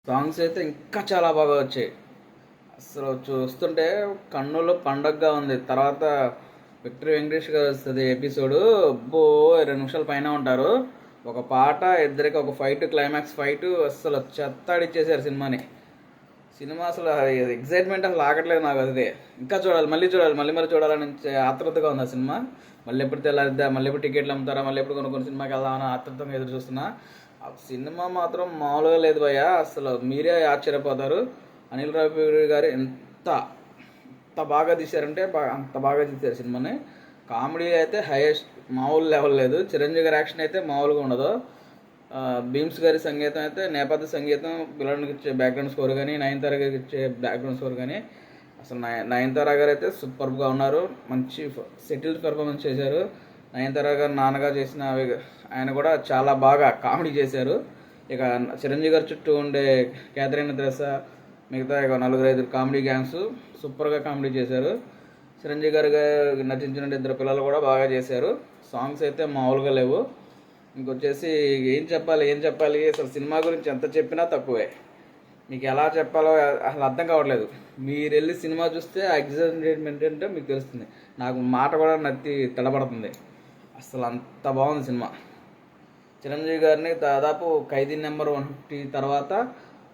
Songs అయితే ఇంకా చాలా బాగా వచ్చాయి. అసలు చూస్తుంటే కన్నుల పండగగా ఉంది. తర్వాత విక్టరీ వెంకటేష్ గారు వస్తుంది ఎపిసోడ్. అబ్బో 20 నిమిషాల పైన ఉంటారు. ఒక పాట, ఇద్దరికి ఒక ఫైట్, క్లైమాక్స్ ఫైట్. అసలు చెత్తాడిచ్చేసారు సినిమాని. సినిమా అసలు ఎగ్జైట్మెంట్ అసలు ఆగట్లేదు నాకు. అదే ఇంకా చూడాలి, మళ్ళీ చూడాలి, మళ్ళీ మళ్ళీ చూడాలని ఆతృతగా ఉంది ఆ సినిమా. మళ్ళీ ఎప్పుడు తెల్లారిద్దా, మళ్ళీ ఎప్పుడు టికెట్లు అమ్ముతారా, మళ్ళీ ఎప్పుడు కొన్ని సినిమాకి వెళ్దామని ఆతృతంగా ఎదురు చూస్తున్నా. ఆ సినిమా మాత్రం మామూలుగా లేదు భయ్య. అసలు మీరే ఆశ్చర్యపోతారు. అనిల్ రావిపూడి గారు ఎంత ఎంత బాగా తీశారంటే అంత బాగా తీశారు సినిమాని. కామెడీ అయితే హైయెస్ట్, మామూలు లెవెల్ లేదు. చిరంజీవి గారి యాక్షన్ అయితే మామూలుగా ఉండదు. భీమ్స్ గారి సంగీతం అయితే, నేపథ్య సంగీతం, పిల్లలకి ఇచ్చే బ్యాక్గ్రౌండ్ స్కోర్ కానీ, నయనతార గారికి ఇచ్చే బ్యాక్గ్రౌండ్ స్కోర్ కానీ, అసలు నయనతార గారు అయితే సూపర్గా ఉన్నారు. మంచి సెటిల్డ్ పెర్ఫార్మెన్స్ చేశారు. నయనతార గారు నాన్నగా చేసిన ఆయన కూడా చాలా బాగా కామెడీ చేశారు. ఇక చిరంజీవి గారి చుట్టూ ఉండే క్యాథరిన్ తెరెసా, మిగతా ఇక 4-5 కామెడీ గ్యాంగ్స్ సూపర్గా కామెడీ చేశారు. చిరంజీవి గారు నటించిన 2 పిల్లలు కూడా బాగా చేశారు. సాంగ్స్ అయితే మామూలుగా లేవు. ఇంకొచ్చేసి ఏం చెప్పాలి అసలు సినిమా గురించి ఎంత చెప్పినా తక్కువే. మీకు ఎలా చెప్పాలో అసలు అర్థం కావట్లేదు. మీరు వెళ్ళి సినిమా చూస్తే ఆ ఎగ్జైట్మెంట్ ఏంటో మీకు తెలుస్తుంది. నాకు మాట కూడా నత్తి తడబడుతుంది. అసలు అంత బాగుంది సినిమా. చిరంజీవి గారిని దాదాపు ఖైదీ నెంబర్ 150 తర్వాత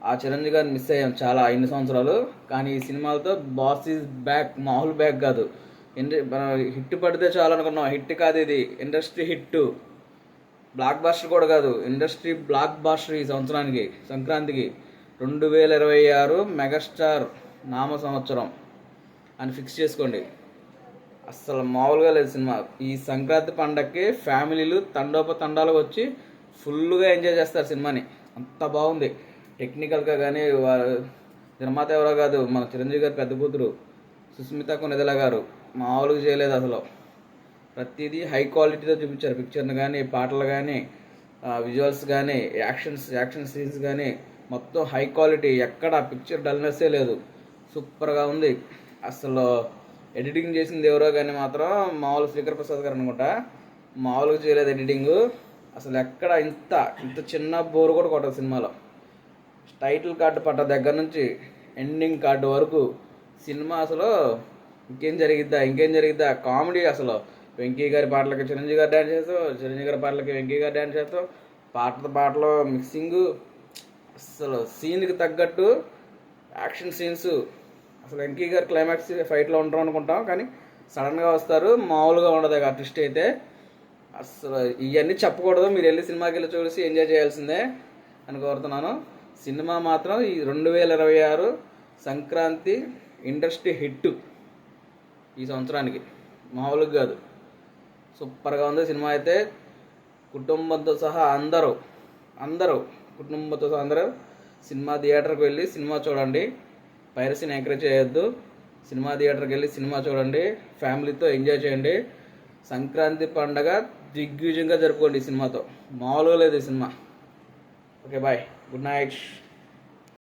ఆ చిరంజీవి గారిని మిస్ అయ్యాం చాలా ఇన్ని సంవత్సరాలు. కానీ ఈ సినిమాలతో బాస్ ఈజ్ బ్యాక్. మామూలు బ్యాక్ కాదు. హిట్ పడితే చాలు అనుకున్నాం. హిట్ కాదు ఇది, ఇండస్ట్రీ హిట్. బ్లాక్ బాస్టర్ కూడా కాదు, ఇండస్ట్రీ బ్లాక్ బాస్టర్. ఈ సంవత్సరానికి సంక్రాంతికి 2026 మెగాస్టార్ నామ సంవత్సరం అని ఫిక్స్ చేసుకోండి. అస్సలు మామూలుగా లేదు సినిమా. ఈ సంక్రాంతి పండగకి ఫ్యామిలీలు తండోపతండాలు వచ్చి ఫుల్గా ఎంజాయ్ చేస్తారు సినిమాని. అంత బాగుంది టెక్నికల్గా. కానీ నిర్మాత ఎవరో కాదు, మన చిరంజీవి గారి పెద్ద కూతురు సుస్మిత కొనిదెల గారు మామూలుగా చేయలేదు అసలు. ప్రతిదీ హై క్వాలిటీతో చూపించారు. పిక్చర్ని కానీ, పాటలు కానీ, విజువల్స్ కానీ, యాక్షన్ సీన్స్ కానీ మొత్తం హై క్వాలిటీ. ఎక్కడ పిక్చర్ డల్నెస్సే లేదు. సూపర్గా ఉంది. అసలు ఎడిటింగ్ చేసింది ఎవరో కానీ మాత్రం మామూలు శ్రీకర్ ప్రసాద్ గారు అనుకుంటా. మామూలుగా చేయలేదు ఎడిటింగ్. అసలు ఎక్కడ ఇంత చిన్న బోరు కూడా కొట్టదు సినిమాలో. టైటిల్ కార్డు పడ్డ దగ్గర నుంచి ఎండింగ్ కార్డు వరకు సినిమా అసలు ఇంకేం జరిగిద్దా కామెడీ. అసలు వెంకీ గారి పాటలకి చిరంజీవి గారు డ్యాన్స్ చేస్తాం, చిరంజీవి గారి పాటలకి వెంకీ గారు డ్యాన్స్ చేస్తాం. పాటలో మిక్సింగు, అసలు సీన్కి తగ్గట్టు యాక్షన్ సీన్స్. అసలు వెంకీ గారు క్లైమాక్స్ ఫైట్లో ఉంటారు అనుకుంటాం, కానీ సడన్గా వస్తారు. మామూలుగా ఉండదు ఆ ట్విస్ట్ అయితే. అసలు ఇవన్నీ చెప్పకూడదు. మీరు వెళ్ళి సినిమాకి వెళ్ళి చూసి ఎంజాయ్ చేయాల్సిందే అని కోరుతున్నాను. సినిమా మాత్రం ఈ 2026 సంక్రాంతి ఇండస్ట్రీ హిట్ ఈ సంవత్సరానికి. మామూలుగా కాదు, సూపర్గా ఉంది సినిమా అయితే. కుటుంబంతో సహా అందరూ కుటుంబంతో సహా అందరూ సినిమా థియేటర్కి వెళ్ళి సినిమా చూడండి. పైరసీని ఎంకరేజ్ చేయొద్దు. సినిమా థియేటర్కి వెళ్ళి సినిమా చూడండి. ఫ్యామిలీతో ఎంజాయ్ చేయండి. సంక్రాంతి పండగ దిగ్విజయంగా జరుపుకోండి ఈ సినిమాతో. మామూలుగా లేదు ఈ సినిమా. Okay bye, good night.